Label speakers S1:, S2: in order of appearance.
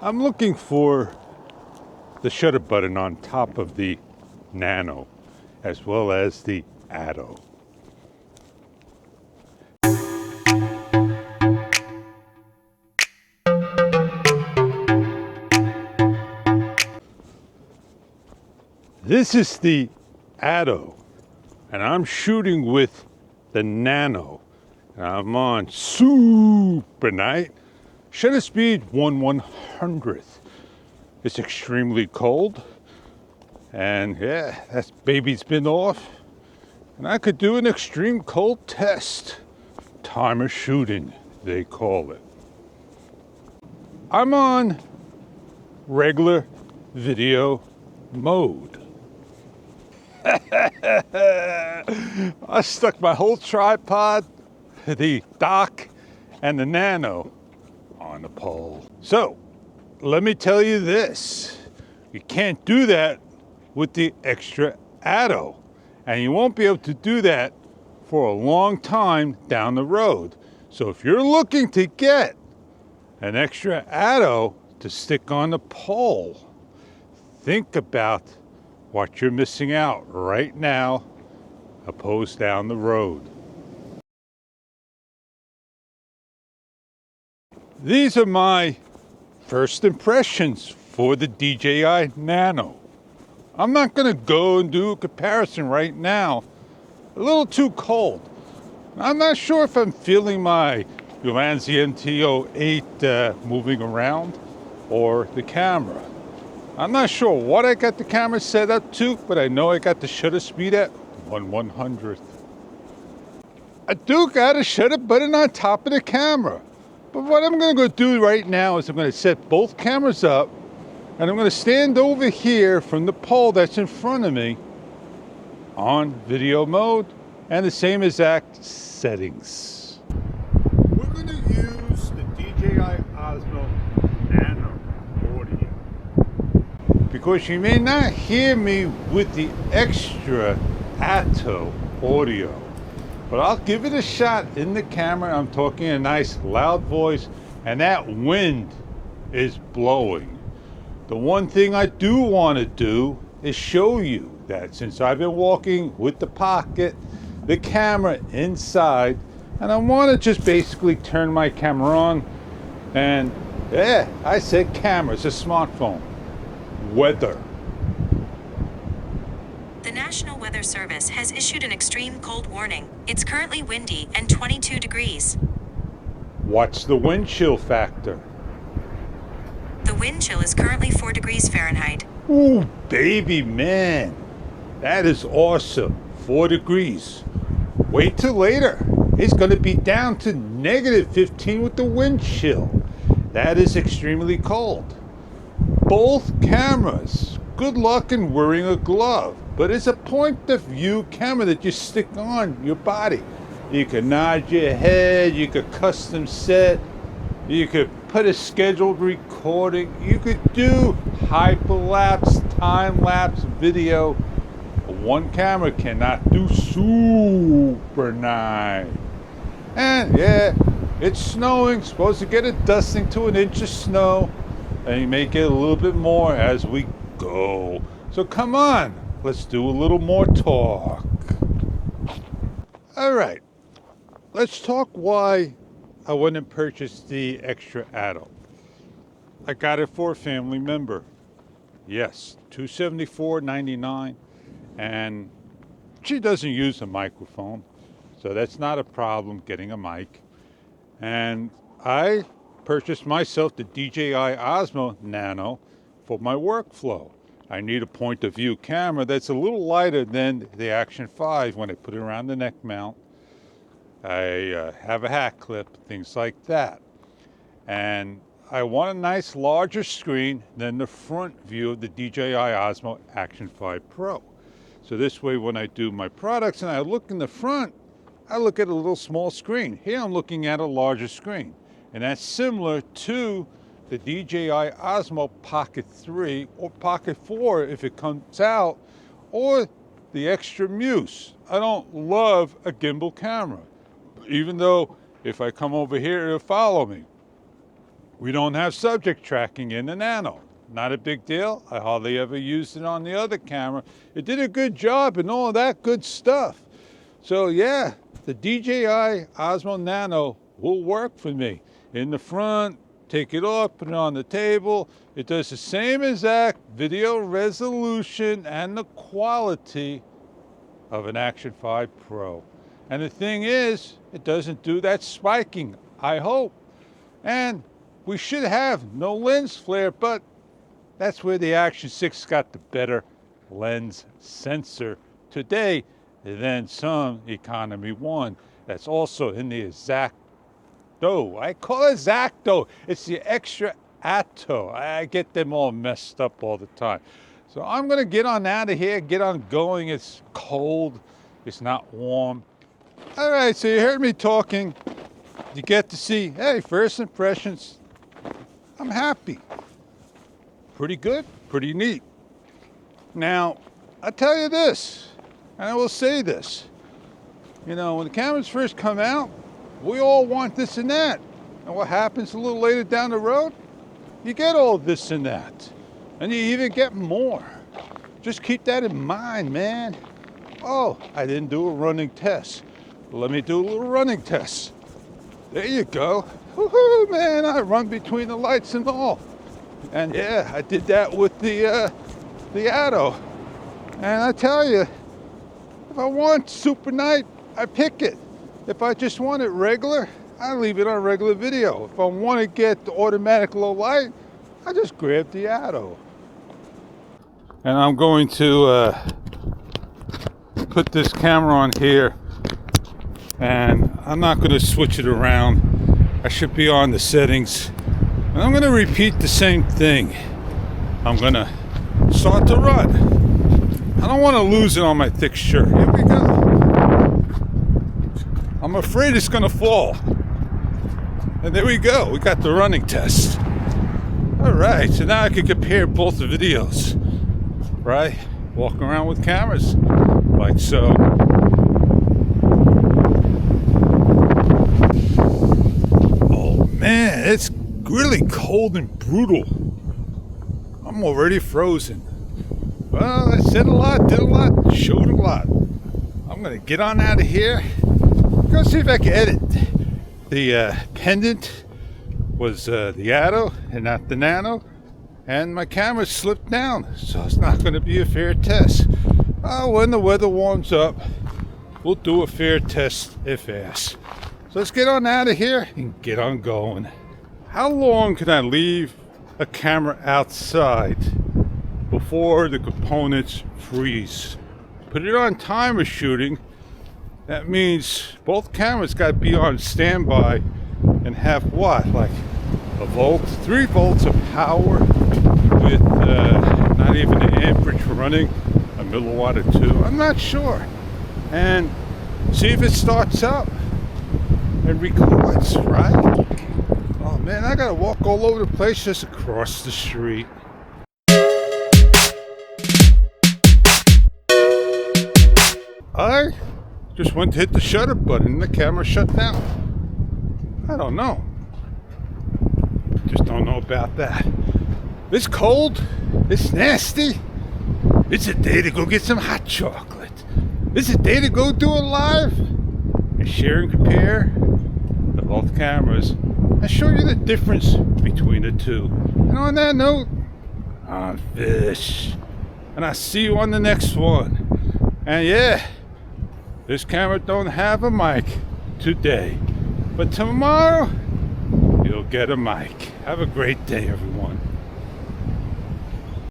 S1: I'm looking for the shutter button on top of the Nano, as well as the Atto. This is the Atto, and I'm shooting with the Nano. And I'm on super night, shutter speed 1/100th. It's extremely cold, and yeah, that baby's been off, and I could do an extreme cold test. Timer shooting, they call it. I'm on regular video mode. I stuck my whole tripod, the dock, and the Nano on the pole. So, let me tell you this. You can't do that with the extra Atto. And you won't be able to do that for a long time down the road. So if you're looking to get an extra Atto to stick on the pole, think about what you're missing out right now, opposed down the road. These are my first impressions for the DJI Nano. I'm not going to go and do a comparison right now. A little too cold. I'm not sure if I'm feeling my Ulanzi MT08 moving around or the camera. I'm not sure what I got the camera set up to, but I know I got the shutter speed at 1/100th. I do got a shutter button on top of the camera. But what I'm going to go do right now is I'm going to set both cameras up, and I'm going to stand over here from the pole that's in front of me on video mode and the same exact settings. We're going to use the DJI Osmo Nano audio because you may not hear me with the extra Atto audio. But I'll give it a shot in the camera. I'm talking a nice loud voice, and that wind is blowing. The one thing I do want to do is show you that since I've been walking with the pocket, the camera inside, and I want to just basically turn my camera on, and yeah, I said camera, it's a smartphone. Weather.
S2: The National Weather Service has issued an extreme cold warning. It's currently windy and 22 degrees.
S1: What's the wind chill factor?
S2: The wind chill is currently 4 degrees Fahrenheit.
S1: Ooh, baby man. That is awesome. 4 degrees. Wait till later. It's going to be down to -15 with the wind chill. That is extremely cold. Both cameras. Good luck in wearing a glove. But it's a point of view camera that you stick on your body. You could nod your head, you could custom set, you could put a scheduled recording, you could do hyperlapse, time-lapse video. One camera cannot do super nice. And yeah, it's snowing, supposed to get a dusting to 1 inch of snow, and you may get a little bit more as we go. So come on. Let's do a little more talk. All right, let's talk why I went and purchased the extra Atto. I got it for a family member. Yes, $274.99, and she doesn't use a microphone, so that's not a problem getting a mic. And I purchased myself the DJI Osmo Nano for my workflow. I need a point of view camera that's a little lighter than the Action 5 when I put it around the neck mount. I have a hat clip, things like that. And I want a nice larger screen than the front view of the DJI Osmo Action 5 Pro. So this way when I do my products and I look in the front, I look at a little small screen. Here I'm looking at a larger screen. And that's similar to the DJI Osmo Pocket 3 or Pocket 4 if it comes out, or the Extra Muse. I don't love a gimbal camera, even though if I come over here, it'll follow me. We don't have subject tracking in the Nano. Not a big deal. I hardly ever used it on the other camera. It did a good job and all that good stuff. So yeah, the DJI Osmo Nano will work for me. In the front, take it off, put it on the table. It does the same exact video resolution and the quality of an Action 5 Pro. And the thing is, it doesn't do that spiking, I hope. And we should have no lens flare, but that's where the Action 6 got the better lens sensor today than some Economy 1. That's also in the Exacto. I call it Exacto. It's the Extra Atto. I get them all messed up all the time. So I'm going to get on out of here, get on going. It's cold. It's not warm. All right, so you heard me talking. You get to see, hey, first impressions. I'm happy. Pretty good, pretty neat. Now, I tell you this, and I will say this. You know, when the cameras first come out, we all want this and that. And what happens a little later down the road? You get all this and that. And you even get more. Just keep that in mind, man. Oh, I didn't do a running test. Let me do a little running test. There you go. Woohoo, man, I run between the lights and all. And yeah, I did that with the Atto. And I tell you, if I want super night, I pick it. If I just want it regular, I leave it on regular video. If I want to get the automatic low light, I just grab the Atto. And I'm going to put this camera on here, and I'm not going to switch it around. I should be on the settings, and I'm going to repeat the same thing. I'm going to start to run. I don't want to lose it on my thick shirt. Here we go. I'm afraid it's going to fall. And there we go. We got the running test. All right, so now I can compare both the videos, right? Walking around with cameras like so. Oh man, it's really cold and brutal. I'm already frozen. Well, I said a lot, did a lot, showed a lot. I'm gonna get on out of here. Go see if I can edit. The pendant was the Atto and not the Nano, and my camera slipped down, so it's not going to be a fair test. When the weather warms up, we'll do a fair test if asked. So let's get on out of here and get on going. How long can I leave a camera outside before the components freeze? Put it on timer shooting. That means both cameras got to be on standby and have what, like a volt, 3 volts of power with not even an amperage running, a milliwatt or 2. I'm not sure. And see if it starts up and records, right? Oh man, I gotta walk all over the place just across the street. I just went to hit the shutter button and the camera shut down. I don't know. Just don't know about that. It's cold. It's nasty. It's a day to go get some hot chocolate. It's a day to go do a live and share and compare the both cameras and show you the difference between the two. And on that note, I'm Fish. And I'll see you on the next one. And yeah, this camera don't have a mic today, but tomorrow you'll get a mic. Have a great day, everyone.